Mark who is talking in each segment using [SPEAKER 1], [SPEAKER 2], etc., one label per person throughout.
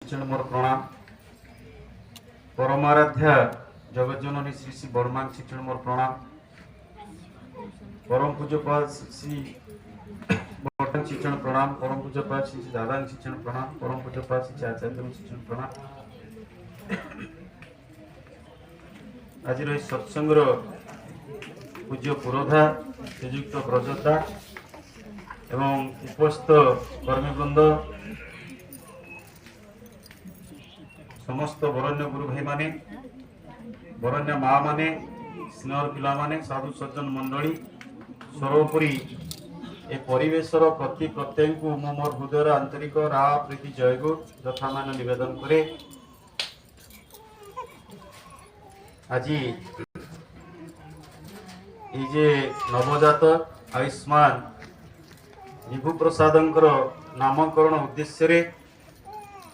[SPEAKER 1] मोर प्रणाम। परमाराध्या जगज्जननी श्री श्री बर्मान शिक्षण मोर प्रणाम। परम पूज्यपाल श्री बर्मान शिक्षण प्रणाम। परम पूज्यपाल श्री श्री दादा शिक्षण प्रणाम। परम पूज्यपाल श्री आचार्य शिक्षण प्रणाम। आज सत्संग पूज्य पुरोधा श्रीयुक्त ब्रजता एवं उपस्थ कर्मीवृंद समस्त बरण्य गुरु भाई माने बरण्य माँ माने स्नेहर पिला माने साधु सज्जन मंडली सर्वोपरि ए परिवेशर प्रति प्रत्येक को मोर हृदय आंतरिक रा प्रीति जयगु यथा मान निवेदन करे। आज ये नवजात आयुष्मान विभु प्रसाद नामकरण उद्देश्य रे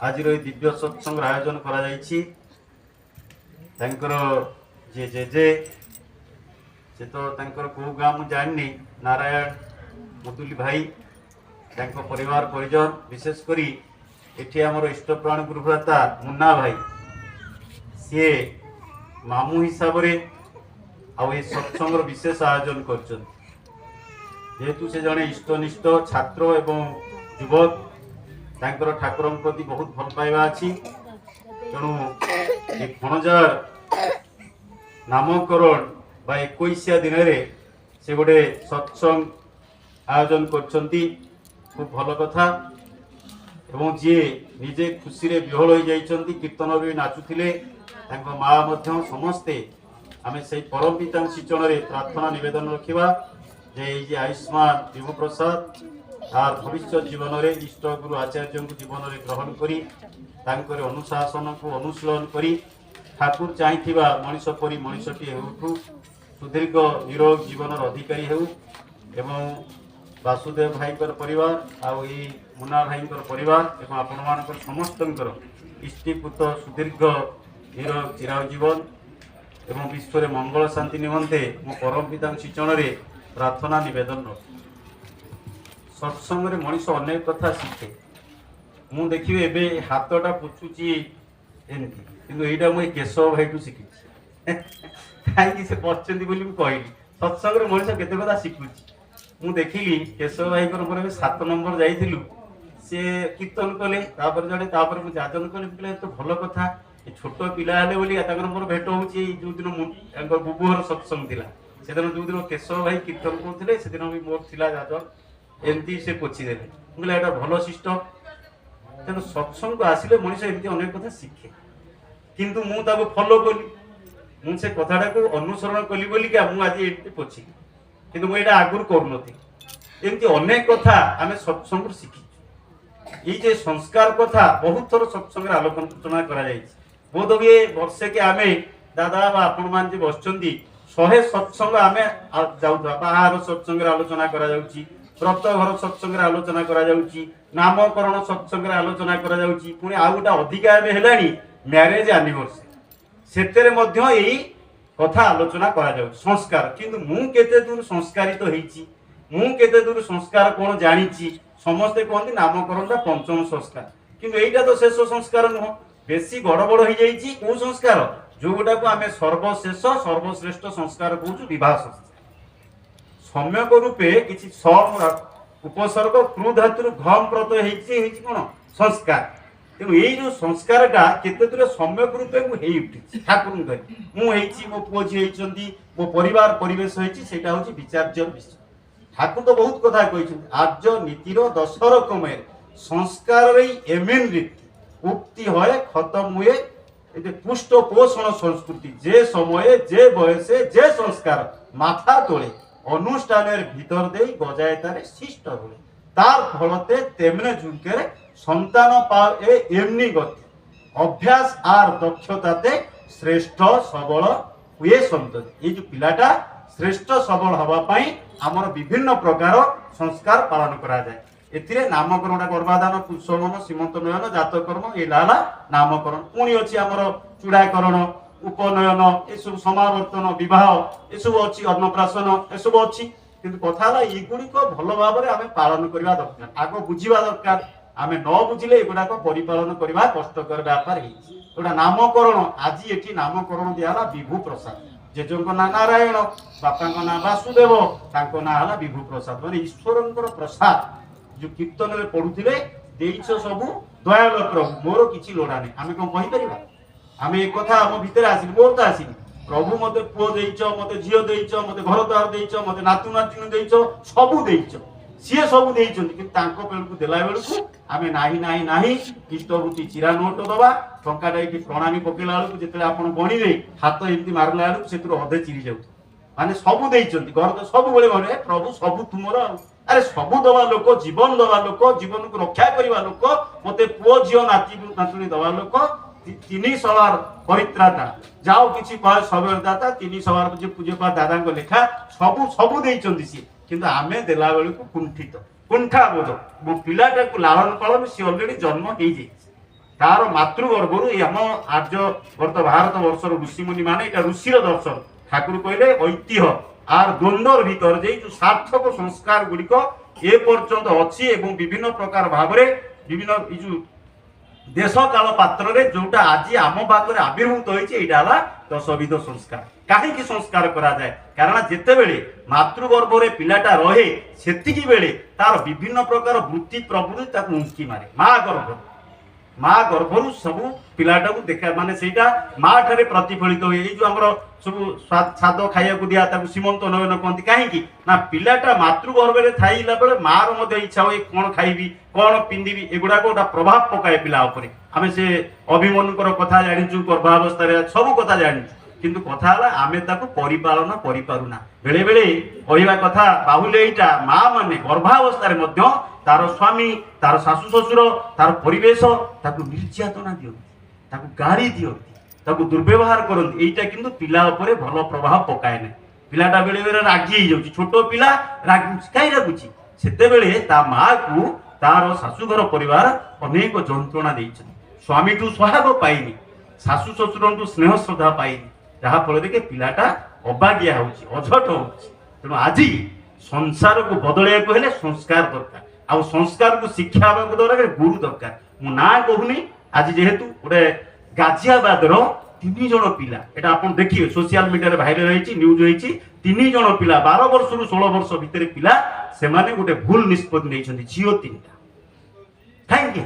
[SPEAKER 1] आज दिव्य सत्संग आयोजन करा जायछि। जे जे जे से तो कौ गाँ मुझे जाननी नारायण मुदुली भाई परिवार परिजन विशेषकर एठी आमर इष्ट प्राण गुरुभ्राता मुन्ना भाई सी मामू हिसाब रे आ सत्संग विशेष आयोजन कर जेहेतु से जड़े इष्टनिष्ठ छात्र एवं युवक ठाकुर प्रति बहुत भल पाइबा अच्छी तेणु भणजार नामकरण बा 21 दिन से गोटे सत्संग आयोजन करछंती खूब भल कथा एवं जी निजे खुशी रे विहल हो जाइछंती कीर्तन भी नाचुथिले तांको माँ मध्य समस्ते आमे से परम पिता शिक्षण रे प्रार्थना निवेदन रखिबा जे आयुष्मान विभु प्रसाद आर भविष्य जीवन रे इष्ट गुरु आचार्य को जीवन रे ग्रहण करी तांकर अनुशासन को अनुशीलन करी ठाकुर चाहिथिबा मनुष्य परी मनुष्यटी हेउठु सुदीर्घ निरोग जीवन अधिकारी हेउ एवं वासुदेव भाई परिवार आउ ई मुन्ना भाई परिवार एवं आपण मानकर समस्तंकर इष्टिपुत सुदीर्घ निरोग चिराव जीवन एवं विश्व रे मंगल शांति निमंते मो परम पिता शिक्षण रे प्रार्थना निवेदन रख सत्संग रे मनीष अनेक कथा शिखे मु देखिए एबे हाथटा पुछुची एमती किंतु एटा मु केशव भाई टू शिखी कहीं से बचती बोली कहली सत्संग रे मनीष केते कथा शिखुची मु देखिली केशव भाई मोर 7 नंबर जाइथिलु से कीर्तन कले तापर जड़े तापर मु जाजन कले तो भल कथा छोट पिला हेले बोली मोर भेट होची जो दिन बुबुहर सत्संग थिला से दिन जो दिन केशव भाई कीर्तन करथिले से दिन भी मोर थिला जाजन एमती से पोछि देले बोले एटा भलो सिस्टम तेणु सत्संग को आसिले मनीष एमती अनेक कथा शिखे किंतु मु ताको फॉलो कली मु से कथाटा को अनुसरण कली बोली क्या मु आज एमती पोछि किंतु मु एटा आगुर करनथि एमती अनेक कथा आमे सत्संग शिखि ई जे संस्कार कथा बहुत थोर सत्संग रे आलोचना करा जायछि बोध हुए वर्षे के आमे दादा बा आपण मान जे बसचंदी 100 सत्संग आमे जाउथा बाहर सत्संग रे आलोचना करा जाउछि व्रत घर सत्संग आलोचना करा जाउची नामकरण सत्संग आलोचना करा जाउची पुणी आ गोटा अधिका एबे हेलानी मैरेज एनिवर्सरी सेतेरे मध्य एई कथा आलोचना करा जाउची संस्कार किंतु मु केते दूर संस्कारित होईची मु केते दूर संस्कार कोन जानिची समस्ते कहंती नामकरणटा पंचम संस्कार किंतु एइटा तो शेष संस्कार नुह बेसी गड़बड़ हो जाइची को संस्कार जो गोटा को आमे सर्वशेष सर्वश्रेष्ठ संस्कार कहूछु विवाह संस्कार सम्यक रूपे किसी सम उपसर्ग क्रू धातु घम प्रत्यय हेछि कोन संस्कार तेणु यही जो संस्कारटा केते दूर सम्यक रूपे मु हेइ उठिछि ठाकुर कहि मु हेछि मो पुओ झी हेछंती मो परिवार परिवेश हेछि सेटा होछि विचार्य विषय ठाकुर तो बहुत कथा कहिछन आर्य नीतिर 10 रकमेर संस्कार रे एमेन रीति उक्ति होय खत्म हुए एते पुष्ट पोषण संस्कृति जे समय जे बयसे जे संस्कार माथा तोले अनुष्ठान भीतर दे गजाए तारे शिष्ट हुए तार फलते तेमने झुंके संतान पाए एमनी गति अभ्यास आर दक्षताते श्रेष्ठ सबल हुए संतति ये जो पिलाटा श्रेष्ठ सबल हवा पाई आमर विभिन्न प्रकार संस्कार पालन करा जाए एथिरे नामकरण गर्भाधान पुष्पमन सीमंत नयन जातकर्म ये लाला नामकरण पुणी अछि आमर चूड़ाकरण उपनयन ये सब समावर्तन विवाह ये सब अच्छी अन्नप्राशन ये सब अच्छी किंतु कथा एगुड़िक भल भाव में आम पालन करवा दरकार आग बुझा दरकार आमे न बुझिले एगुड़ाक परिपालन करवा कष्टकर व्यापार गोटा नामकरण आज ये नामकरण दिहला विभु प्रसाद जेजों ना नारायण बापा ना वासुदेव ना विभु प्रसाद माने ईश्वर प्रसाद जो कीर्तन में पढ़ुले सब दयाल प्रभु मोर किसी लोड़ा नहीं आम कौन कहीपर आम एक कथा आम भितर आसिनी मोर तो आसिनी प्रभु मत पुओ देच मत झील देच मत घर द्वार देच मत नातु नातुणी देच सबू देच सी सब बेलू देला बेलू आम ना इष्टवृत्ति चिरा नोट दबा टाटा प्रणामी पकेला बेलू जो आप गणिले हाथ एमती मारला बेलू से अधे चिरी जाऊ माने सबू देइचंती घर तो सब बेले गणे प्रभु सबू तुमर अरे सबू दवा लोक जीवन दवा लोक जीवन को रक्षा करवा लोक मते पुओ झील नाती नातुणी दवा लोक तीन सवार परित्राता जाओ किसी कह सबरदाता तीन सवार जो पूज्यपा दादा लेखा सबू सबू देइचंती सी किंतु आमे देला बेलू कुंठित कुंठा बोध मो पिलाटा को लालन पालन सी अलरेडी जन्म हो जाए तार मातृगर्भर आम आर्य वर्त भारत वर्षर ऋषिमुनि माने एटा ऋषिर दर्शन ठाकुर कहले ऐतिह्य आर द्वंद्वर भीतर जो सार्थक संस्कार गुड़िक ए पर्यंत अच्छी एवं विभिन्न प्रकार भाव विभिन्न देश काल पात्र रे जोटा आज आम पाखे आविर्भूत होती 10 संस्कार कहीं संस्कार करा जाए कारण जिते बेले मातृगर्भ रे पिलाटा रहे सेतिकी बेले तार विभिन्न प्रकार वृत्ति प्रवृत्ति ताकू उंकी मारे माँ गर्भरु सबू पिलाटा को देखा माने सेटा माँ ठारे प्रतिफलित हुए जो आमर सब स्वाद खाया दिया सीमंत नयन कहती कहीं ना पिलाटा मातृगर्भ में थाइला बेले माँ इच्छा हुए कौन खाइबी कौन पिंधिबी एगुड़ा गोटा प्रभाव पकाए पिला उपरे आम से अभिमन्युकर कथा जानिचु गर्भावस्था सब कथा जानिचु किंतु कथा आमे ताकू परिपालन करि पारुना बेले बेले कहवा कथा बाहुले एटा माँ माने गर्भावस्था मध्य तार स्वामी तार शाशु शशुर तार परिवेश ताकू निर्यातना दियंती ताकू गाड़ी दियंती ताकू दुर्व्यवहार करंती एटा किंतु पिला उपरे भल प्रभाव पकाए ना पिलाटा बेले बेले रागी जाउची छोट पिला रागुची काई रागुची सेते बेले ता माँ को तार शाशुघर परिवार अनेक जंत्रणा देइछन स्वामी टू सोहाग पाइनी शाशु शशुर टू स्नेह श्रद्धा पाइनी जहाँ फल के पिलाटा अबागिया होची अझट होची तेणु आज संसार को बदलैया हेले संस्कार दरकार आ संस्कार को शिक्षा दरकार गुरु दरकार मु ना कहूनी आज जेहेतु गोटे गाजियाबाद रो 3 जन पिला एटा आपण देखिए सोशल मीडिया रे भाइरल रही न्यूज रही 3 जन पिला 12 वर्ष रु 16 वर्ष भितर पिला से माने गोटे भूल निष्पत्ति नहीं झील 3टा कहीं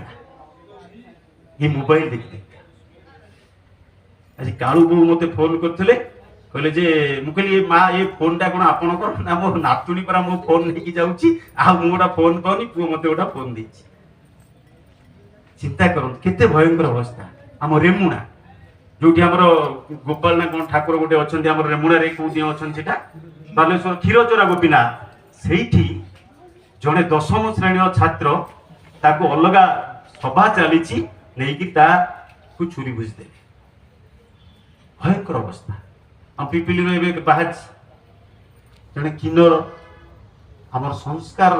[SPEAKER 1] ये मोबाइल देखते आज कालू बो मते फोन करथिले कहले जे मु कहली मां ये फोन टा कोन आपन को ना मो नातुनी परा मो फोन लेके जाउची आ मु गोटा फोन पानी पु मते गोटा फोन देछि चिंता करन केते भयंकर अवस्था हम रेमुना जोटी हमर गोपाल ना कोन ठाकुर गोटे अछंती हमर रेमुना रे को दियो अछन सेटा बालेश्वर क्षीरचोरा गोपीनाथ सेठी जने 10म श्रेणी छात्र ताको अलगा सभा चलीची नेकी ता को छुरी बुझ दे भयंकर अवस्था हम पिपिली में बाहर जड़े किन्नर आमर संस्कार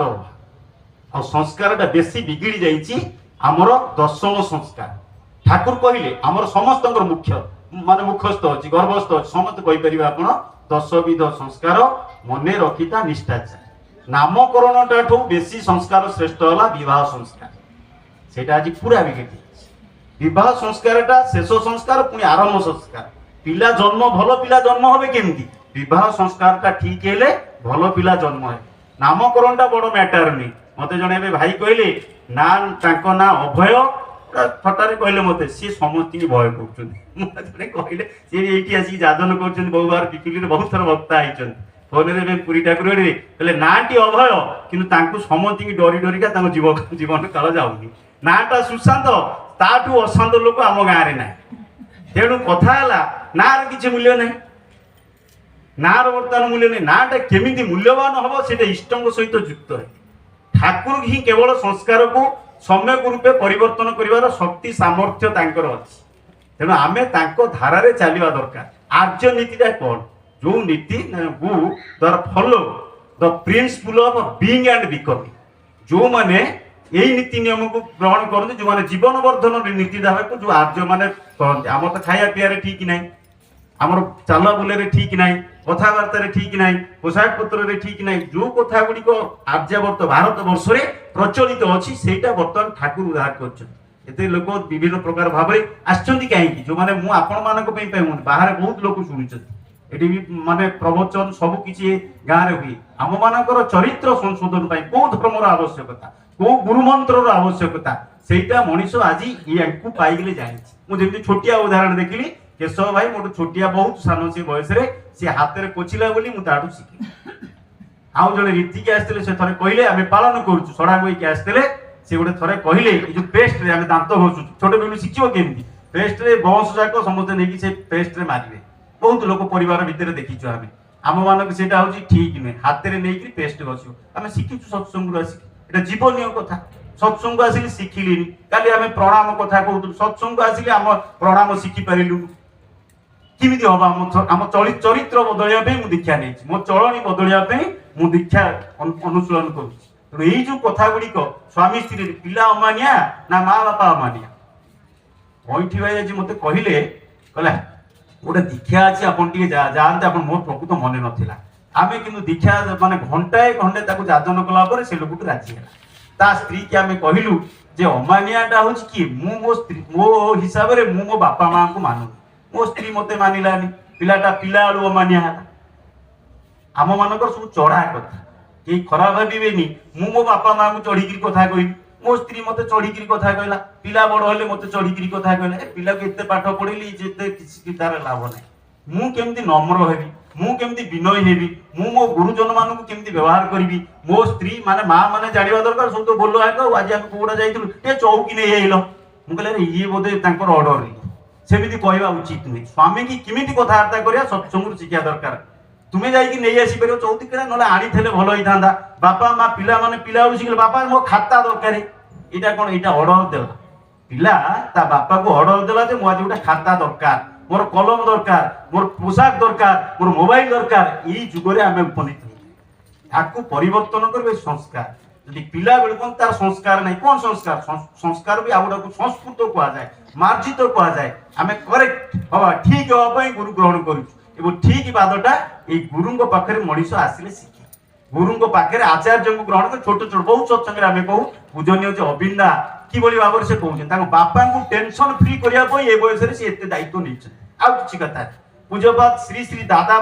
[SPEAKER 1] आ संस्कार बेसी बिगिड़ी जाइए आमर 10म संस्कार ठाकुर कहले आमर समस्त मुख्य माने मुखस्थ अच्छी गर्भस्थ अच्छी समस्त कहीपर आप 10 विध संस्कार मन रखिता निष्ठाचार नामकरण ठाठू बेसी संस्कार श्रेष्ठ है विवाह संस्कार से आज पूरा बिगड़ी विवाह संस्कार शेष संस्कार पुणी आरंभ संस्कार पिला जन्म भल पिला जन्म होबे केमती विवाह संस्कार टा ठीक हेले भल पिला जन्म है नामकरण टा बड़ मैटर नहीं मते जने भाई कहले ना तांको ना अभय फटारे कहले मते सी समस्त भय करछन मते कहले सी एठी आसी जादन करछन बहु बार पिपिली रे बहुत थर वक्ता आइछन फोन रे पुरी ठाकुर रे कहले नाटी अभय किंतु तांको समस्त डरी डरिका तांको जीवन काल जाउनी नाटा सुशांत ताठू अशांत लोक आम गाँ रे ना तेणु कथा है नार किसी मूल्य ना नार बर्तमान मूल्य नहीं नाटा केमी मूल्यवान हम से इष्ट सहित युक्त है ठाकुर ही केवल संस्कार को सम्यक रूपे परिवर्तन कर शक्ति सामर्थ्य अच्छी तेणु आम धारे चलवा दरकार आर्य नीतिटा कौन जो नीति गु दर follow the principle of being and becoming जो माने यही नीति नियम को ग्रहण करते जो माने जीवन वर्धन नीति धारा जो आर्य माने कहते आम तो खाया पीया ठीक ना आमर चल बुले ठीक ना कथबार्तार ठीक ना पोशाक पत्र ठीक ना जो कथा गुड़िक आर्यावर्त भारत वर्ष में प्रचलित अच्छी से बर्तमान ठाकुर उद्धार कर लोक विभिन्न प्रकार भाव कहीं जो मैंने मुझे बाहर बहुत लोग शुणुंट ये माने प्रवचन सब किसी गाँव में हुए आम मान चरित्र संशोधन कौ धर्म आवश्यकता कौ गुरुमंत्र आवश्यकता सेटा मनीष आज या पाइले जानी मुझे छोटिया उदाहरण देखिली केशव भाई मोट छोटिया बहुत सान से बयस सी हाथ में कोचिला बोली मुझे शिखी आउ जड़े रीतिक आसते से थे कहले आम पालन करुँ सड़ा गोईक आसते से गोटे थे कहले जो पेस्ट रे दांत घसु छोटे बेलू शिखिब केमी पेस्ट रे बस जाक समस्त नहीं से पेस्ट रे मारे बहुत लोक परिवार भितर देखीचु आम मानक से ठीक नुहे हाथ में नहीं पेस्ट घसु आम शिखीचु सत्संग आसिक जीवनीय कथा सत्संग आसिले शिखिली काली आम प्रणाम कथा कहूँ सत्संग आसिले आम प्रणाम शिखिपारू किमी हम आम चरित्र बदलिया मु दीक्षा नहीं मो चलनी बदलिया मु दीक्षा अनुशीलन कर जो कथा गुड़िक स्वामी स्त्री पिला अमानिया ना माँ बापा अमानिया बैठी भाई आज मत कहले कहला गोटे दीक्षा अच्छी आप जाते आप मोर प्रकृत मन नाला आम कि दीक्षा माने घंटाए घंटे जाजन कला से लोक राजी है ता स्त्री के आम कहलु जे अमानियाटा हूँ कि मो स्त्री मो हिसाब से मो बापा माँ को मानु मो स्त्री मत मानिलानी पिलाटा पिला आलु अमानिया आम मानकर सब चढ़ा कथा कई खराब भावेनि मु मो बापा माँ को चढ़ी कथा कह मो स्त्री मत चढ़ी कथा कहला पिला बड़ हेले मत चढ़ी कथा कहला पिला को एत पाठ पढ़ेली जेते किसी तार लाभ ना मु केमती नम्र हेबी मु केमती विनय हेबी मु मो गुरुजन मानू केमती व्यवहार करी मो स्त्री माने माँ माने जानिबा दरकार सब तो बोलो आग आज आम कोड़ा जाइलु टे चौकी नहीं आइल मु कहले ये बोधे तांकर ऑर्डर सेमिति कहवा उचित नुहे स्वामी की किमिति कथबार्ता करिया सत्संग शिक्षा दरकार तुम्हें जाइए नहीं आसी पार चौथी केड़ा ना आनी थे भल होता बापा माँ पिला माने पिला शिखे बापा मो खाता दरकार यहाँ कौन यहाँ ऑर्डर देला पिला ता बापा को ऑर्डर देला जे मो आज गोटे खाता दरकार मोर कलम दरकार मोर पोशाक दरकार मोर मोबाइल दरकार ये जुगरे आम उपनीत ताकू परिवर्तन करेंगे संस्कार यदि पिला बेलू तार संस्कार नहीं कौन संस्कार संस्कार भी आउटा को संस्कृत कहुए मार्जित कहुए आम करेक्ट हाँ ठीक हाँपाई गुरु ग्रहण करूँ ठीक बादटा ये गुरु पाखे मनीष आसिले शिखे गुरु पाखे आचार्य को ग्रहण कर छोट छोट बहुत सत्संग आम कहूँ पूजनीय अबिंदा कि भाव से कहते बापा को टेंशन फ्री करने ये बयस से दायित्व नहीं आउ कि कथा पूज्यपाद श्री श्री दादा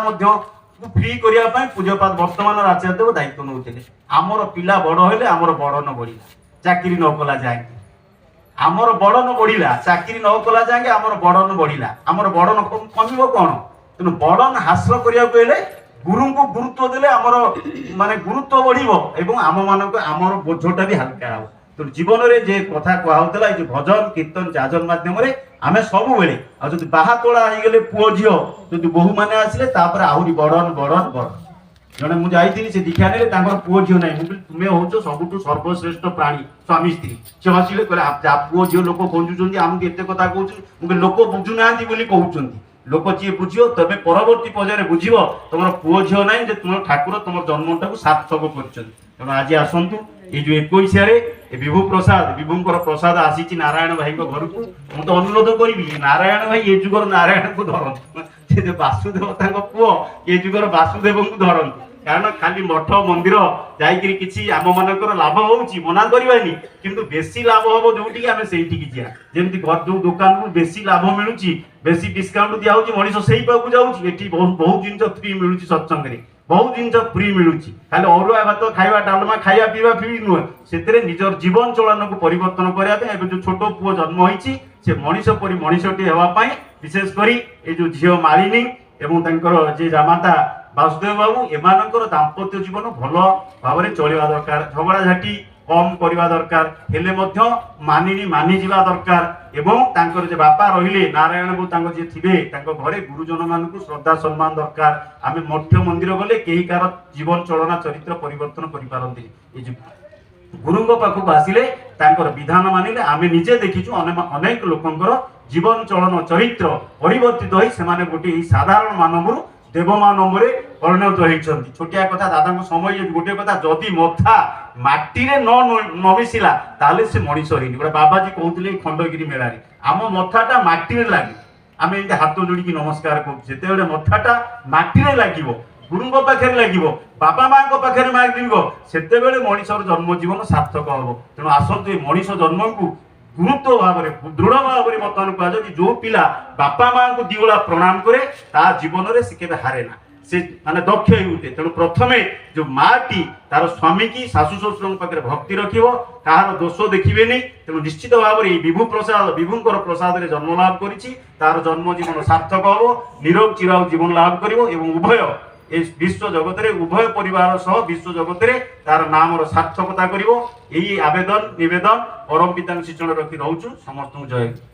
[SPEAKER 1] फ्री करने पूज्यपाद वर्तमान आचार्य दायित्व नौते आमर पिला बड़ हेले आमर बड़ न बढ़ला चाकरी न कला जाए आमर बड़ न बढ़ला चाकरी न कला जाए आमर बड़ न बढ़ला आमर बड़ न कमिब कौन तेणु बड़न हासिल करने गुरु को गुरुत्व देले आमर माने गुरुत्व बढ़िबो एवं आम मानक आमर बोझटा भी हल्का हो तो जीवन में जे कथा कहला जो भजन कीर्तन जाजन मध्यम आम सब बेले आदि बाहा तोड़ा हो गले पुओ झील जो बोहू मैंने आसिले आहरी बड़न बड़न बड़ जड़े मुझे जाइए से दीक्षा ने पुओ झील ना तुम्हें हूँ सबुठ सर्वश्रेष्ठ प्राणी स्वामी स्त्री से हसिले कहले पुओ झील लोक खोजुंट आमको एत कथा कहते लोक बुझुना कहते लोक जी बुझो तबे परवर्ती पर्यायर बुझिब तुम पुओ झील ना तुम ठाकुर तुम जन्मटा को सार्थक कर आज आसतु ये जो 21 विभु प्रसाद विभुंकर प्रसाद आसी नारायण भाई घर को मुझे तो अनुरोध करी नारायण भाई ये जुगर नारायण को धरतु वासुदेव पुओ ये जुगर वासुदेव को धरतु कारण खाली मठ मंदिर जाकि किसी आम मानकर लाभ होउची मना करवानी किंतु बेसी लाभ हम जो आम से जमी घर जो दुकान को बेसी लाभ मिलूँ बेसी डिस्काउंट दिया मनीष से पाक जाऊँगी बहुत जिन फ्री मिलूँ सत्संग बहुत जिन फ्री मिलूँ खाली अरुआ भात खाଇବା डालमा खाଇବା पीवा फ्री नुहे से निजर जीवन चलन को परिवर्तन करने जो छोट पुओ जन्म होती से मनीष परी मनीषटी होगापाई विशेषकर ये जो झील मालिनी एवं जे जामाता वासुदेव बाबू एमानकर दाम्पत्य जीवन भल भाव चलवा दरकार झगड़ा झाटी कम करवा दरकार हेले मध्य मानिनी मानि जीवा दरकार एवं तांकर जे बापा रहिले नारायण बाबू तांको जे थिबे तांको घरे गुरुजन मानकु श्रद्धा सम्मान दरकार आमे मठ मंदिर गले केही कार जीवन चलना चरित्र परिवर्तन करि पारंती ए जे गुरुंग पाखु आसिले तांकर विधान मानिले आमे निजे देखिछु अनेक लोकंकर जीवन चलन चरित्र परिवर्तित होई सेमाने गोटे साधारण मानवरु देवमानव परिणत होती छोटिया कथा दादा समय गोटे कथा जदि मथा माटी न मिशिला ताले से मनीष रही गोटे बाबाजी कहते खंडगिरी मेला आम मथाटा माटी लगे ଆମେ ଏମିତି ହାତ ଯୋଡ଼ିକି ନମସ୍କାର କରୁଛୁ। ଯେତେବେଳେ ମଥାଟା ମାଟିରେ ଲାଗିବ, ଗୁରୁଙ୍କ ପାଖରେ ଲାଗିବ, ବାପା ମାଙ୍କ ପାଖରେ ଲାଗିବ, ସେତେବେଳେ ମଣିଷର ଜନ୍ମ ଜୀବନ ସାର୍ଥକ ହବ। ତେଣୁ ଆସନ୍ତୁ ଏ ମଣିଷ ଜନ୍ମକୁ ଗୁରୁତ୍ୱ ଭାବରେ ଦୃଢ଼ ଭାବରେ ବର୍ତ୍ତମାନ କୁହାଯାଉଛି ଯୋଉ ପିଲା ବାପା ମାଙ୍କୁ ଦିଓଳା ପ୍ରଣାମ କରେ ତା ଜୀବନରେ ସେ କେବେ ହାରେ ନା, ସେ ମାନେ ଦକ୍ଷ ହେଇ ଉଠେ। ତେଣୁ ପ୍ରଥମେ ଯୋଉ ମାଟି ତାର ସ୍ୱାମୀ କି ଶାଶୁ ଶ୍ୱଶୁରଙ୍କ ପାଖରେ ଭକ୍ତି ରଖିବ, କାହାର ଦୋଷ ଦେଖିବେନି। ତେଣୁ ନିଶ୍ଚିତ ଭାବରେ ଏଇ ବିଭୁଙ୍କର ପ୍ରସାଦରେ ଜନ୍ମ ଲାଭ କରିଛି, ତାର ଜନ୍ମ ଜୀବନ ସାର୍ଥକ ହବ, ନିରୋଗ ଚିରାଗ ଜୀବନ ଲାଭ କରିବ ଏବଂ ଉଭୟ ଏ ବିଶ୍ୱ ଜଗତରେ ଉଭୟ ପରିବାର ସହ ବିଶ୍ୱ ଜଗତରେ ତାର ନାମର ସାର୍ଥକତା କରିବ। ଏହି ଆବେଦନ ନିବେଦନ ପରମ ପିତାଙ୍କ ଶିକ୍ଷଣ ରଖି ରହୁଛୁ। ସମସ୍ତଙ୍କୁ ଜୟ।